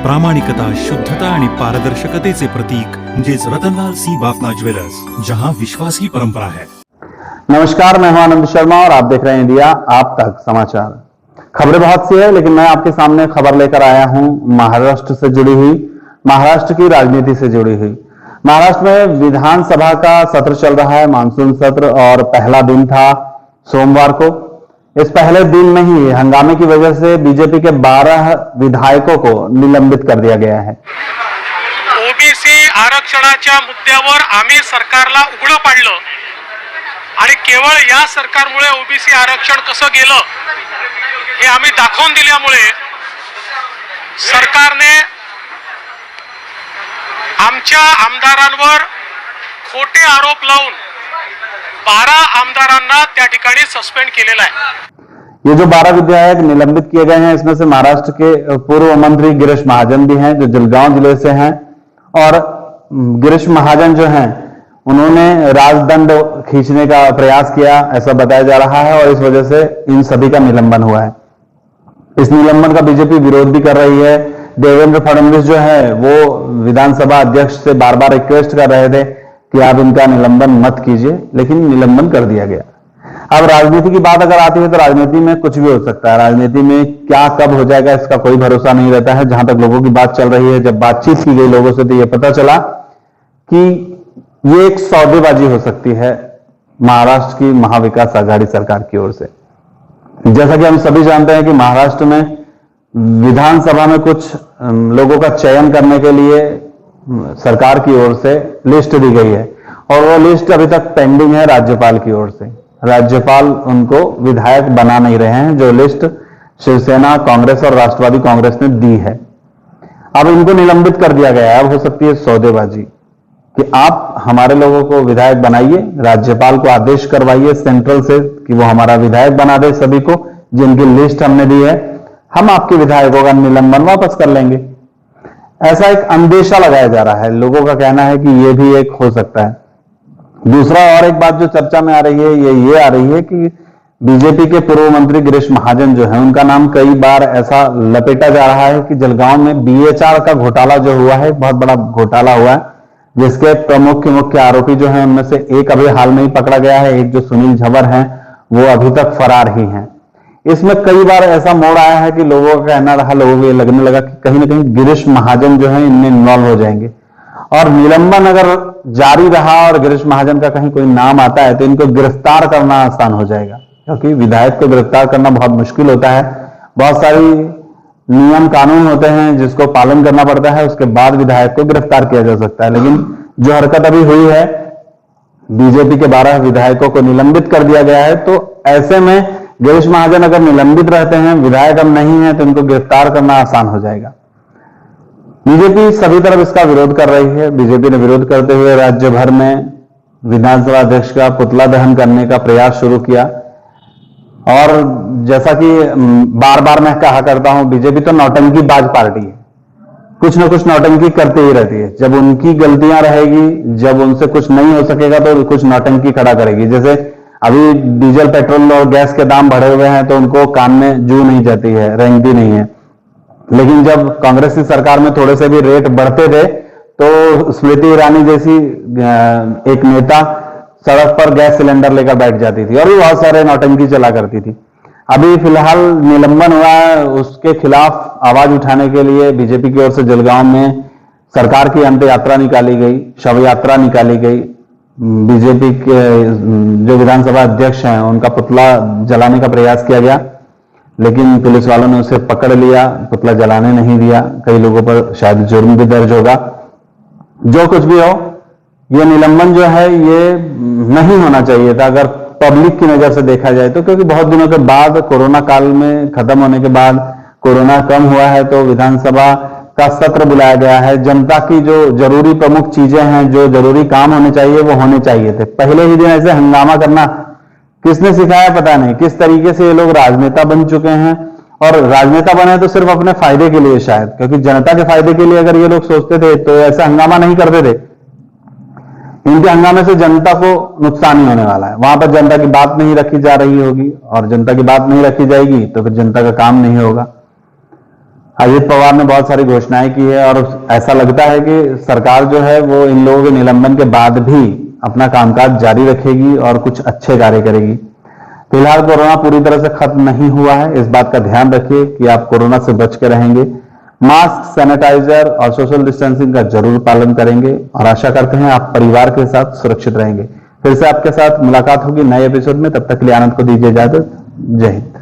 प्रामाणिकता, शुद्धता आणि पारदर्शकतेचे प्रतीक म्हणजेच रतनलाल सी बाफना ज्वेलर्स, जहां विश्वास की परंपरा है। नमस्कार, मैं हूं आनंद शर्मा और आप देख रहे हैं इंडिया आप तक समाचार। खबरें बहुत सी है, लेकिन मैं आपके सामने खबर लेकर आया हूं महाराष्ट्र से जुड़ी हुई, महाराष्ट्र की राजनीति से जुड़ी हुई। महाराष्ट्र में विधानसभा का सत्र चल रहा है, मानसून सत्र, और पहला दिन था सोमवार को। इस पहले दिन में ही हंगामे की वजह से बीजेपी के 12 विधायकों को निलंबित कर दिया गया है। ओबीसी आरक्षणाच्या मुद्द्यावर आम्ही सरकारला उघडं पाडलं आणि केवळ या सरकारमुळे ओबीसी आरक्षण कसं गेलं हे आम्ही दाखवून दिल्यामुळे सरकारने आमच्या आमदारांवर खोटे आरोप लावून 12 आमदारांना त्या ठिकाणी सस्पेंड केलेला आहे। ये जो 12 विधायक निलंबित किए गए हैं, इसमें से महाराष्ट्र के पूर्व मंत्री गिरीश महाजन भी हैं, जो जलगांव जिले से हैं। और गिरीश महाजन जो हैं, उन्होंने राजदंड खींचने का प्रयास किया, ऐसा बताया जा रहा है, और इस वजह से इन सभी का निलंबन हुआ है। इस निलंबन का बीजेपी विरोध भी कर रही है। देवेंद्र फडणवीस जो है वो विधानसभा अध्यक्ष से बार बार रिक्वेस्ट कर रहे थे कि आप इनका निलंबन मत कीजिए, लेकिन निलंबन कर दिया गया। अब राजनीति की बात अगर आती है तो राजनीति में कुछ भी हो सकता है। राजनीति में क्या कब हो जाएगा इसका कोई भरोसा नहीं रहता है। जहां तक लोगों की बात चल रही है, जब बातचीत की गई लोगों से, तो यह पता चला कि ये एक सौदेबाजी हो सकती है महाराष्ट्र की महाविकास आघाड़ी सरकार की ओर से। जैसा कि हम सभी जानते हैं कि महाराष्ट्र में विधानसभा में कुछ लोगों का चयन करने के लिए सरकार की ओर से लिस्ट दी गई है, और वो लिस्ट अभी तक पेंडिंग है राज्यपाल की ओर से। राज्यपाल उनको विधायक बना नहीं रहे हैं, जो लिस्ट शिवसेना, कांग्रेस और राष्ट्रवादी कांग्रेस ने दी है। अब इनको निलंबित कर दिया गया है। अब हो सकती है सौदेबाजी कि आप हमारे लोगों को विधायक बनाइए, राज्यपाल को आदेश करवाइए सेंट्रल से कि वो हमारा विधायक बना दे सभी को जिनकी लिस्ट हमने दी है, हम आपके विधायकों का निलंबन वापस कर लेंगे। ऐसा एक अंदेशा लगाया जा रहा है। लोगों का कहना है कि यह भी एक हो सकता है। दूसरा और एक बात जो चर्चा में आ रही है, ये आ रही है कि बीजेपी के पूर्व मंत्री गिरीश महाजन जो है, उनका नाम कई बार ऐसा लपेटा जा रहा है कि जलगांव में बीएचआर का घोटाला जो हुआ है, बहुत बड़ा घोटाला हुआ है, जिसके प्रमुख मुख्य आरोपी जो है उनमें से एक अभी हाल में ही पकड़ा गया है। एक जो सुनील झवर हैं, वो अभी तक फरार ही हैं। इसमें कई बार ऐसा मोड़ आया है कि लोगों का कहना रहा, लोगों को ये लगने लगा कि कहीं ना कहीं गिरीश महाजन जो है इनमें इन्वॉल्व हो जाएंगे, और निलंबन अगर जारी रहा और गिरीश महाजन का कहीं कोई नाम आता है तो इनको गिरफ्तार करना आसान हो जाएगा, क्योंकि विधायक को गिरफ्तार करना बहुत मुश्किल होता है। बहुत सारी नियम कानून होते हैं जिसको पालन करना पड़ता है, उसके बाद विधायक को गिरफ्तार किया जा सकता है। लेकिन जो हरकत अभी हुई है, बीजेपी के 12 विधायकों को निलंबित कर दिया गया है, तो ऐसे में गिरीश महाजन अगर निलंबित रहते हैं, विधायक अब नहीं है, तो इनको गिरफ्तार करना आसान हो जाएगा। बीजेपी सभी तरफ इसका विरोध कर रही है। बीजेपी ने विरोध करते हुए राज्य भर में विधानसभा अध्यक्ष का पुतला दहन करने का प्रयास शुरू किया। और जैसा कि बार बार मैं कहा करता हूं, बीजेपी तो नौटंकीबाज पार्टी है, कुछ न कुछ नौटंकी करती ही रहती है। जब उनकी गलतियां रहेगी, जब उनसे कुछ नहीं हो सकेगा, तो कुछ नौटंकी खड़ा करेगी। जैसे अभी डीजल, पेट्रोल और गैस के दाम बढ़े हुए हैं, तो उनको कान में जू नहीं जाती है, रेंगती नहीं है। लेकिन जब कांग्रेस की सरकार में थोड़े से भी रेट बढ़ते थे, तो स्मृति ईरानी जैसी एक नेता सड़क पर गैस सिलेंडर लेकर बैठ जाती थी और भी बहुत सारे नौटंकी चला करती थी। अभी फिलहाल निलंबन हुआ है, उसके खिलाफ आवाज उठाने के लिए बीजेपी की ओर से जलगांव में सरकार की अंत यात्रा निकाली गई, शव यात्रा निकाली गई। बीजेपी के जो विधानसभा अध्यक्ष हैं, उनका पुतला जलाने का प्रयास किया गया, लेकिन पुलिस वालों ने उसे पकड़ लिया, पुतला जलाने नहीं दिया। कई लोगों पर शायद जुर्म भी दर्ज होगा। जो कुछ भी हो, ये निलंबन जो है ये नहीं होना चाहिए था अगर पब्लिक की नजर से देखा जाए तो, क्योंकि बहुत दिनों के बाद, कोरोना काल में खत्म होने के बाद, कोरोना कम हुआ है, तो विधानसभा का सत्र बुलाया गया है। जनता की जो जरूरी प्रमुख चीजें हैं, जो जरूरी काम होने चाहिए, वो होने चाहिए थे। पहले ही दिन ऐसे हंगामा करना किसने सिखाया पता नहीं। किस तरीके से ये लोग राजनेता बन चुके हैं, और राजनेता बने तो सिर्फ अपने फायदे के लिए शायद, क्योंकि जनता के फायदे के लिए अगर ये लोग सोचते थे तो ऐसा हंगामा नहीं करते थे। इनके हंगामे से जनता को नुकसान ही होने वाला है। वहां पर जनता की बात नहीं रखी जा रही होगी, और जनता की बात नहीं रखी जाएगी तो फिर जनता का काम नहीं होगा। अजित पवार ने बहुत सारी घोषणाएं की है और ऐसा लगता है कि सरकार जो है वो इन लोगों के निलंबन के बाद भी अपना कामकाज जारी रखेगी और कुछ अच्छे कार्य करेगी। फिलहाल कोरोना पूरी तरह से खत्म नहीं हुआ है, इस बात का ध्यान रखिए कि आप कोरोना से बच के रहेंगे। मास्क, सैनिटाइजर और सोशल डिस्टेंसिंग का जरूर पालन करेंगे और आशा करते हैं आप परिवार के साथ सुरक्षित रहेंगे। फिर से आपके साथ मुलाकात होगी नए एपिसोड में, तब तक के लिए आनंद को दीजिए इजाजत। जय हिंद।